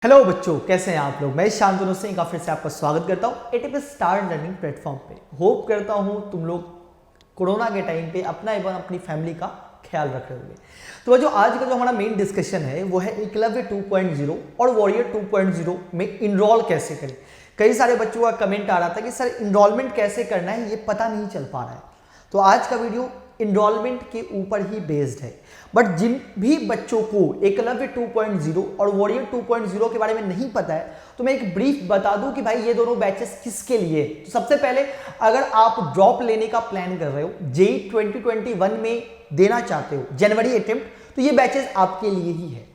Hello बच्चों, कैसे हैं आप लोग। मैं शांतनु सिंह का फिर से आपका स्वागत करता हूं एटीपी स्टार लर्निंग प्लेटफॉर्म पे। होप करता हूं तुम लोग कोरोना के टाइम पे अपना एवं अपनी फैमिली का ख्याल रख रहे होंगे। तो जो आज का जो हमारा मेन डिस्कशन है वो है एकलव्य 2.0 और वॉरियर 2.0 में इनरोल कैसे करें। कई सारे बच्चों का कमेंट आ रहा था कि सर इनरोलमेंट कैसे करना है, ये पता नहीं चल पा रहा है। तो आज का वीडियो इनरोलमेंट के ऊपर ही बेस्ड है। बट जिन भी बच्चों को एकलव्य 2.0 और वॉरियर 2.0 के बारे में नहीं पता है तो मैं एक ब्रीफ बता दूं कि भाई ये दोनों बैचेस किसके लिए। तो सबसे पहले अगर आप ड्रॉप लेने का प्लान कर रहे हो, जेई 2021 में देना चाहते हो जनवरी अटेम्प्ट, तो ये बैचेस आपके लिए ही है।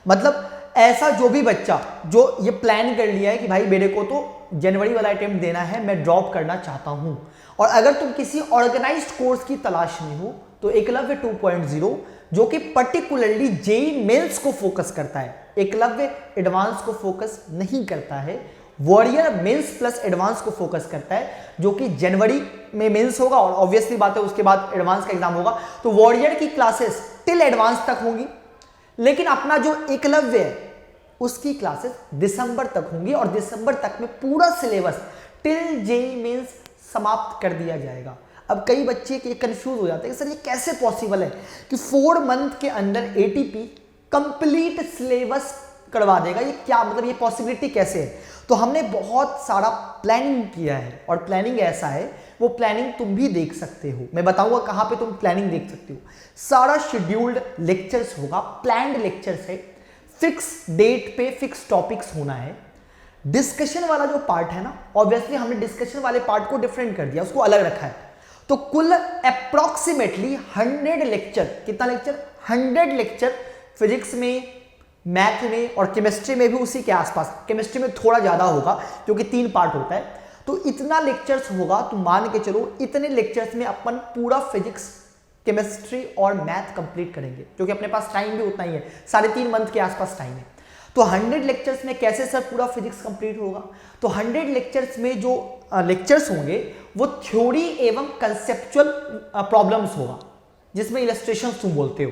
मतलब ऐसा जो भी बच्चा जो ये प्लान कर लिया है कि भाई मेरे को तो जनवरी वाला अटेम्प्ट देना है, मैं ड्रॉप करना चाहता हूं, और अगर तुम किसी ऑर्गेनाइज्ड कोर्स की तलाश में हो तो एकलव्य 2.0 जो कि पर्टिकुलरली जेई मेंस को फोकस करता है, एकलव्य एडवांस को फोकस नहीं करता है। वॉरियर मेंस प्लस एडवांस को फोकस करता है, जो कि जनवरी में मेंस होगा और ऑब्वियसली बात है उसके बाद एडवांस का एग्जाम होगा। तो वॉरियर की क्लासेस टिल एडवांस तक होंगी, लेकिन अपना जो एकलव्य है उसकी क्लासेस दिसंबर तक होंगी और दिसंबर तक में पूरा सिलेबस टिल जेई मेंस समाप्त कर दिया जाएगा। अब कई बच्चे के कंफ्यूज हो जाते हैं कि सर ये कैसे पॉसिबल है कि 4 मंथ के अंदर एटीपी कंप्लीट सिलेबस करवा देगा, ये क्या मतलब, ये पॉसिबिलिटी कैसे है। तो हमने बहुत सारा प्लानिंग किया है और प्लानिंग ऐसा है, वो प्लानिंग तुम भी देख सकते हो। मैं बताऊंगा कहां पे तुम प्लानिंग देख सकते हो। सारा शेड्यूल्ड लेक्चर्स होगा, प्लान्ड लेक्चर्स है, फिक्स डेट पे फिक्स टॉपिक्स होना है। डिस्कशन वाला जो पार्ट है ना, ऑब्वियसली हमने डिस्कशन वाले पार्ट को डिफरेंट कर दिया, उसको अलग रखा है। तो कुल अप्रॉक्सीमेटली 100 लेक्चर, कितना लेक्चर, 100 लेक्चर फिजिक्स में, मैथ में और केमिस्ट्री में भी उसी के आसपास। केमिस्ट्री में थोड़ा ज्यादा होगा क्योंकि 3 पार्ट होता है। तो इतना लेक्चर्स होगा, तो मान के चलो इतने लेक्चर्स में अपन पूरा फिजिक्स, केमिस्ट्री और मैथ कंप्लीट करेंगे, क्योंकि अपने पास टाइम भी उतना ही है, 3.5 मंथ के आसपास टाइम है। तो 100 लेक्चर्स में कैसे सर पूरा फिजिक्स कंप्लीट होगा। तो 100 लेक्चर्स में जो लेक्चर्स होंगे वो थ्योरी एवं कंसेप्चुअल प्रॉब्लम्स होगा, जिसमें इलस्ट्रेशंस तुम बोलते हो।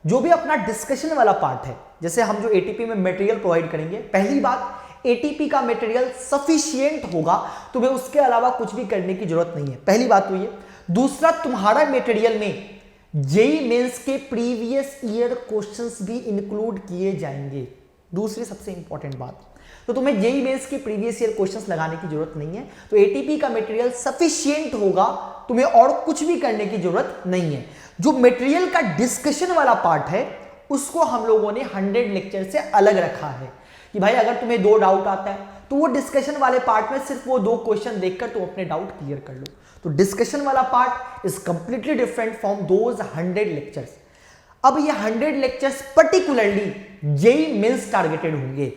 जो भी अपना डिस्कशन वाला पार्ट है, जैसे हम जो एटीपी में मटेरियल प्रोवाइड करेंगे, पहली बात एटीपी का मटेरियल सफिशिएंट होगा, तुम्हें उसके अलावा कुछ भी करने की जरूरत नहीं है, पहली बात तो ये। दूसरा, तुम्हारा मटेरियल में जेई मेंस के प्रीवियस ईयर क्वेश्चंस भी इंक्लूड किए जाएंगे, दूसरी सबसे इंपॉर्टेंट बात। तो तुम्हें जेई मेंस के प्रीवियस ईयर क्वेश्चंस लगाने की जरूरत नहीं है। तो एटीपी का मटेरियल सफिशिएंट होगा, तुम्हें और कुछ भी करने की जरूरत नहीं है। जो मटेरियल का डिस्कशन वाला पार्ट है उसको हम लोगों ने 100 लेक्चर से अलग रखा है कि भाई अगर तुम्हें 2 डाउट आता है तो वो डिस्कशन वाले पार्ट में सिर्फ वो 2 क्वेश्चन देखकर तुम अपने डाउट क्लियर कर लो। तो डिस्कशन वाला part is completely different from those 100 lectures. अब ये 100 lectures particularly JEE Mains targeted होंगे।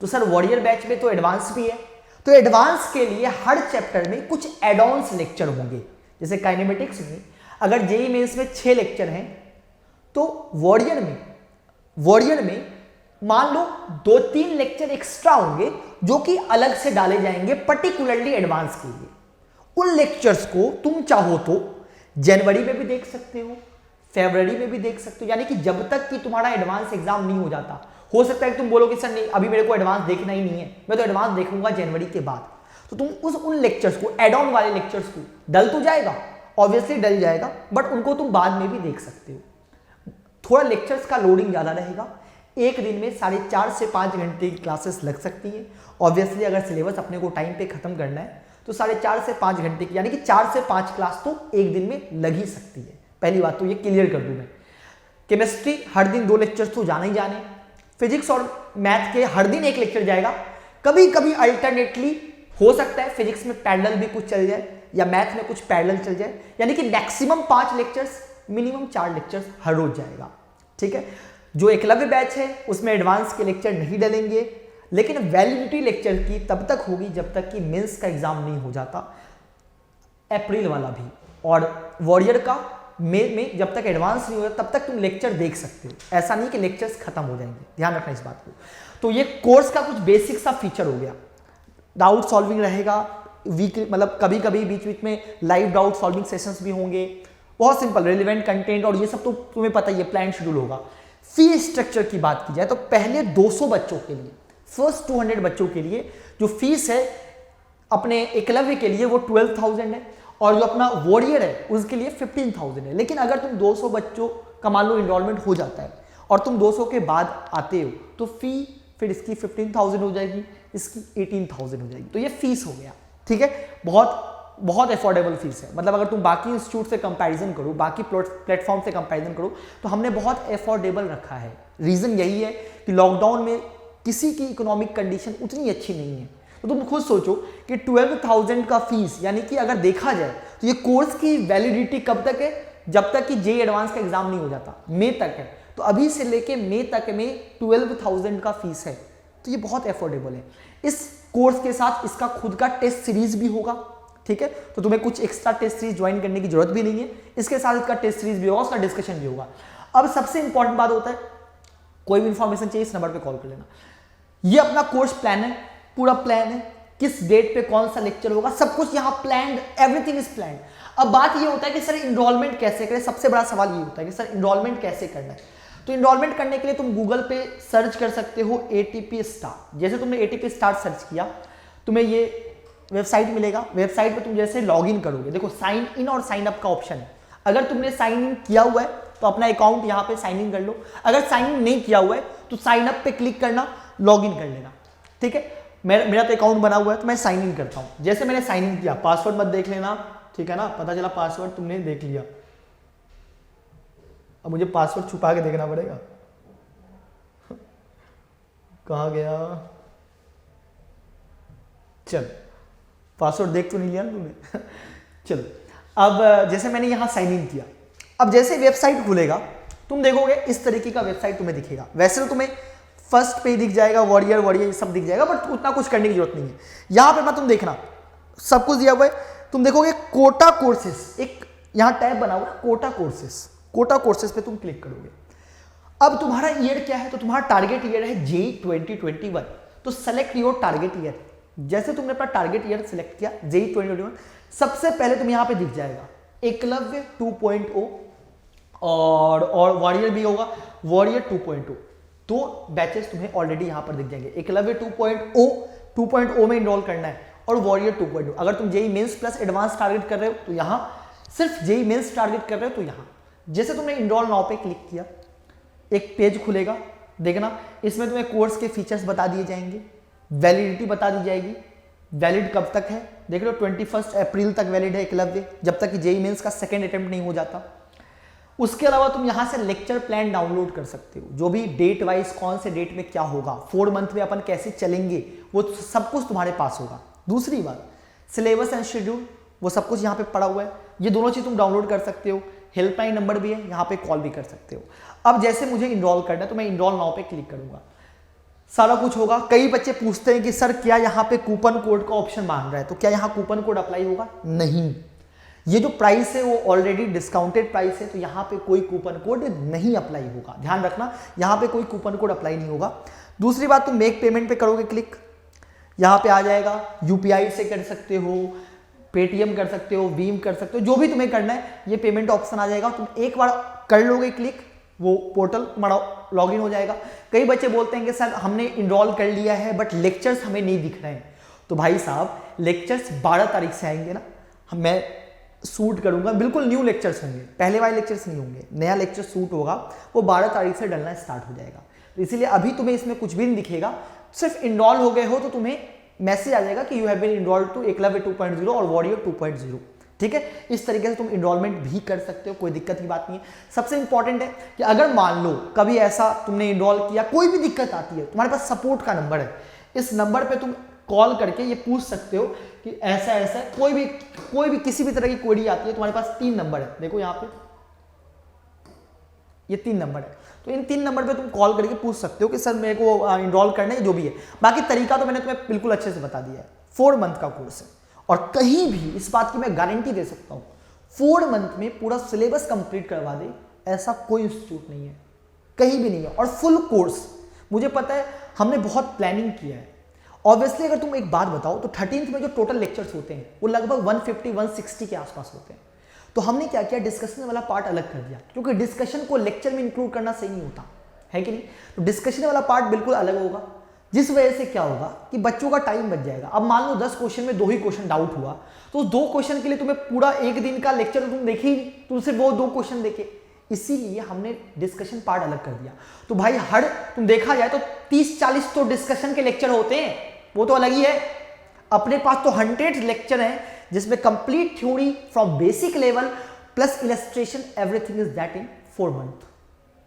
तो सर वॉरियर बैच में तो एडवांस भी है, तो एडवांस के लिए हर चैप्टर में कुछ एडॉन्स लेक्चर होंगे। जैसे काइनेमेटिक्स में अगर जेई मेंस में 6 लेक्चर हैं, तो वॉरियर में मान लो 2-3 लेक्चर एक्स्ट्रा होंगे जो कि अलग से डाले जाएंगे पर्टिकुलरली एडवांस के लिए। उन लेक्चर्स को तुम चाहो तो जनवरी में भी देख सकते हो, फरवरी में भी देख सकते हो, यानी कि जब तक कि तुम्हारा एडवांस एग्जाम नहीं हो जाता। हो सकता है कि तुम बोलो कि सर नहीं, अभी मेरे को एडवांस देखना ही नहीं है, मैं तो एडवांस देखूंगा जनवरी के बाद। तो तुम उन लेक्चर्स को, एड ऑन वाले लेक्चर्स को, डल तो जाएगा, ऑब्वियसली डल जाएगा, बट उनको तुम बाद में भी देख सकते हो। थोड़ा लेक्चर्स का लोडिंग ज्यादा रहेगा, एक दिन में 4.5 से 5 घंटे की क्लासेस लग सकती है। ऑब्वियसली अगर सिलेबस अपने को टाइम पे खत्म करना है तो 4.5 से 5 घंटे की, यानी कि 4 से 5 क्लास तो एक दिन में लग ही सकती है। पहली बात तो ये क्लियर कर दूं मैं। केमिस्ट्री हर दिन 2 लेक्चर्स तो जाने ही जाने, फिजिक्स और मैथ के हर दिन 1 लेक्चर जाएगा। कभी कभी अल्टरनेटली हो सकता है फिजिक्स में पैरेलल भी कुछ चल जाए या मैथ में कुछ पैरेलल चल जाए, यानी कि मैक्सिमम 5 लेक्चर्स, मिनिमम 4 लेक्चर्स हर रोज जाएगा। ठीक है। जो एकलव्य बैच है उसमें एडवांस के लेक्चर नहीं डलेंगे, लेकिन वैलिडिटी लेक्चर की तब तक होगी जब तक कि मेंस का एग्जाम नहीं हो जाता, अप्रैल वाला भी। और वॉरियर का मई में जब तक एडवांस नहीं होता तब तक तुम लेक्चर देख सकते हो, ऐसा नहीं कि लेक्चर्स खत्म हो जाएंगे, ध्यान रखना इस बात को। तो ये कोर्स का कुछ बेसिक सा फीचर हो गया। डाउट सॉल्विंग रहेगा वीक, मतलब कभी कभी बीच बीच में लाइव डाउट सॉल्विंग सेशंस भी होंगे। बहुत सिंपल, रेलिवेंट कंटेंट और ये सब तो तुम्हें पता ही है, प्लान शेड्यूल होगा। फी स्ट्रक्चर की बात की जाए तो पहले 200 बच्चों के लिए फर्स्ट 200 बच्चों के लिए जो फीस है अपने एकलव्य के लिए वो 12,000 है, और जो अपना वॉरियर है उसके लिए 15,000 है। लेकिन अगर तुम 200 बच्चों का मान लो इनरोलमेंट हो जाता है और तुम 200 के बाद आते हो तो फी फिर इसकी 15,000 हो जाएगी, इसकी 18,000 हो जाएगी। तो ये फीस हो गया, ठीक है। बहुत अफोर्डेबल फीस है, मतलब अगर तुम बाकी इंस्टीट्यूट से कंपैरिजन करो, बाकी प्लेटफॉर्म से कंपैरिजन करो तो हमने बहुत अफोर्डेबल रखा है। रीजन यही है कि लॉकडाउन में किसी की इकोनॉमिक कंडीशन उतनी अच्छी नहीं है। तो तुम खुद सोचो कि 12,000 का फीस, यानी कि अगर देखा जाए तो ये कोर्स की वैलिडिटी कब तक है, जब तक कि जेईई एडवांस का एग्जाम नहीं हो जाता, मई तक है। तो अभी से लेके मई तक में 12,000 का फीस है, तो ये बहुत अफोर्डेबल है। इस कोर्स के साथ इसका खुद का टेस्ट सीरीज भी होगा, ठीक है। तो तुम्हें कुछ एक्स्ट्रा टेस्ट सीरीज ज्वाइन करने की जरूरत भी नहीं है, इसके साथ इसका टेस्ट सीरीज भी होगा, उसका डिस्कशन भी होगा। अब सबसे इंपॉर्टेंट बात होता है, कोई भी इंफॉर्मेशन चाहिए इस नंबर पे कॉल कर लेना। ये अपना कोर्स प्लान है, पूरा प्लान है, किस डेट पे कौन सा लेक्चर होगा, सब कुछ यहाँ प्लान्ड, एवरीथिंग इज प्लान्ड। अब बात ये होता है कि सर इनरोलमेंट कैसे करें। सबसे बड़ा सवाल ये होता है कि सर इनरोलमेंट कैसे करना है। तो इनरोलमेंट करने के लिए तुम गूगल पे सर्च कर सकते हो ATP स्टार। जैसे तुमने ATP स्टार सर्च किया, तुम्हें ये वेबसाइट मिलेगा। वेबसाइट पे तुम जैसे लॉग इन करोगे, देखो साइन इन और साइन अप का ऑप्शन है। अगर तुमने साइन इन किया हुआ है तो अपना अकाउंट यहाँ पे साइन इन कर लो, अगर साइन इन नहीं किया हुआ है तो साइन अप पे क्लिक करना, लॉग इन कर लेना, ठीक है। मेरा तो अकाउंट बना हुआ है तो मैं साइन इन करता हूँ। जैसे मैंने साइन इन किया, पासवर्ड मत देख लेना, ठीक है ना, पता चला पासवर्ड तुमने देख लिया, अब मुझे पासवर्ड छुपा के देखना पड़ेगा। कहाँ गया, चल पासवर्ड देख तो नहीं लिया ना तुमने। चलो, अब जैसे मैंने यहां साइन इन किया, अब जैसे वेबसाइट खुलेगा तुम देखोगे इस तरीके का वेबसाइट तुम्हें दिखेगा। वैसे तो तुम्हें फर्स्ट पे दिख जाएगा, वॉरियर सब दिख जाएगा, बट उतना कुछ करने की जरूरत नहीं है। यहां पे तुम देखना सब कुछ दिया हुआ है, तुम देखोगे कोटा कोर्सेस, एक यहां टैब बना हुआ है कोटा कोर्सेस। कोटा कोर्सेस पे तुम क्लिक करोगे। अब तुम्हारा ईयर क्या है, तो तुम्हारा टारगेट ईयर है जेईई 2021। तो सेलेक्ट योर टारगेट ईयर। जैसे तुमने अपना टारगेट ईयर सिलेक्ट किया जेईई 2021, सबसे पहले तुम यहां पे दिख जाएगा एकलव्य 2.0 और वॉरियर भी होगा, वॉरियर 2.0। दो बैचेस तुम्हें ऑलरेडी यहां पर दिख जाएंगे। एकलव्य 2.0 में इनरोल करना है और वॉरियर 2.0। अगर तुम JEE Mains plus advance target कर रहे हो तो यहां, सिर्फ जेईई मेंस टारगेट कर रहे हो तो यहां। जैसे तुमने इनरोल नाउ पे क्लिक किया, एक पेज खुलेगा, देखना इसमें तुम्हें कोर्स के फीचर्स बता दिए जाएंगे, वैलिडिटी बता दी जाएगी, वैलिड कब तक है, देख लो 21 अप्रैल तक वैलिड है एकलव्य, जब तक कि जेईई मेंस का सेकंड अटेम्प्ट नहीं हो जाता। उसके अलावा तुम यहां से लेक्चर प्लान डाउनलोड कर सकते हो, जो भी डेट वाइज कौन से डेट में क्या होगा, 4 मंथ में अपन कैसे चलेंगे, वो सब कुछ तुम्हारे पास होगा। दूसरी बात, सिलेबस एंड शेड्यूल, वो सब कुछ यहाँ पे पड़ा हुआ है, ये दोनों चीज तुम डाउनलोड कर सकते हो। हेल्पलाइन नंबर भी है, यहाँ पे कॉल भी कर सकते हो। अब जैसे मुझे इनरोल करना है तो मैं इनरोल नाउ पे क्लिक करूंगा, सारा कुछ होगा। कई बच्चे पूछते हैं कि सर क्या यहाँ पे कूपन कोड का ऑप्शन मांग रहा है, तो क्या यहाँ कूपन कोड अप्लाई होगा? नहीं, ये जो प्राइस है वो ऑलरेडी डिस्काउंटेड प्राइस है, तो यहाँ पे कोई कूपन कोड नहीं अप्लाई होगा। ध्यान रखना, यहाँ पे कोई कूपन कोड अप्लाई नहीं होगा। दूसरी बात, तुम मेक पेमेंट पे करोगे क्लिक, यहाँ पे आ जाएगा। यूपीआई से कर सकते हो, पेटीएम कर सकते हो, वीम कर सकते हो, जो भी तुम्हें करना है ये पेमेंट ऑप्शन आ जाएगा। तुम एक बार कर लोगे क्लिक, वो पोर्टल तुम्हारा लॉगिन हो जाएगा। कई बच्चे बोलते हैं कि सर हमने इनरोल कर लिया है बट लेक्चर्स हमें नहीं दिख रहे हैं। तो भाई साहब लेक्चर्स 12 तारीख से आएंगे ना, मैं शूट करूंगा, बिल्कुल न्यू लेक्चर्स होंगे, पहले वाले लेक्चर्स नहीं होंगे, नया लेक्चर शूट होगा, वो 12 तारीख से डलना स्टार्ट हो जाएगा। तो इसीलिए अभी तुम्हें इसमें कुछ भी नहीं दिखेगा, सिर्फ इनरोल हो गए हो तो तुम्हें मैसेज आ जाएगा कि you have been enrolled to Eklavya 2.0 और वॉरियर 2.0, ठीक है। इस तरीके से तुम इनरोलमेंट भी कर सकते हो, कोई दिक्कत की बात नहीं है। सबसे इंपॉर्टेंट है कि अगर मान लो कभी ऐसा तुमने इनरोल किया, कोई भी दिक्कत आती है, तुम्हारे पास सपोर्ट का नंबर है, इस नंबर पे तुम कॉल करके ये पूछ सकते हो कि ऐसा ऐसा, कोई भी किसी भी तरह की क्वेरी आती है, तुम्हारे पास 3 नंबर है, देखो यहाँ पे ये 3 नंबर है, तो इन 3 नंबर पे तुम कॉल करके पूछ सकते हो कि सर मेरे को इनरोल करना है, जो भी है। बाकी तरीका तो मैंने तुम्हें बिल्कुल अच्छे से बता दिया है। 4 मंथ का कोर्स है और कहीं भी इस बात की मैं गारंटी दे सकता हूं 4 मंथ में पूरा सिलेबस कंप्लीट करवा दे, ऐसा कोई इंस्टीट्यूट नहीं है, कहीं भी नहीं है। और फुल कोर्स, मुझे पता है हमने बहुत प्लानिंग किया है। ऑब्वियसली अगर तुम एक बात बताओ तो 13th में जो टोटल लेक्चर्स होते हैं वो लगभग 150-160 के आसपास होते हैं। तो हमने क्या किया, डिस्कशन वाला पार्ट अलग कर दिया, क्योंकि डिस्कशन को लेक्चर में इंक्लूड करना सही नहीं होता है कि नहीं। तो डिस्कशन वाला पार्ट बिल्कुल अलग होगा, जिस वजह से क्या होगा कि बच्चों का टाइम बच जाएगा। अब मान लो 10 क्वेश्चन में 2 ही क्वेश्चन डाउट हुआ, तो 2 क्वेश्चन के लिए तुम्हें पूरा 1 दिन का लेक्चर तुम देखे ही, तुम सिर्फ वो 2 क्वेश्चन देखे, इसीलिए हमने डिस्कशन पार्ट अलग कर दिया। तो भाई हर तुम देखा जाए तो 30-40 तो डिस्कशन के लेक्चर होते हैं, वो तो अलग ही है। अपने पास तो 100 लेक्चर हैं जिसमें complete theory from basic level plus illustration, everything is that in 4 month.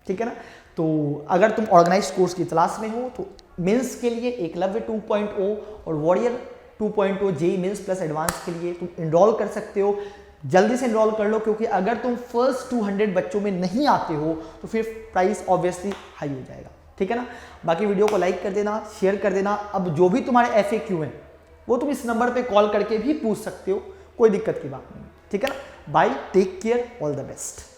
ठीक है ना। तो अगर तुम ऑर्गेनाइज कोर्स की तलाश में हो तो मेंस के लिए एकलव्य 2.0 और warrior 2.0 JEE Mains plus advance के लिए तुम इनरोल कर सकते हो। जल्दी से इनरोल कर लो, क्योंकि अगर तुम फर्स्ट 200 बच्चों में नहीं आते हो तो फिर प्राइस ऑब्वियसली हाई हो जाएगा। ठीक है ना। बाकी वीडियो को लाइक कर देना, शेयर कर देना। अब जो भी तुम्हारे FAQ हैं वो तुम इस नंबर पे कॉल करके भी पूछ सकते हो, कोई दिक्कत की बात नहीं। ठीक है ना। Bye, take care, all the best.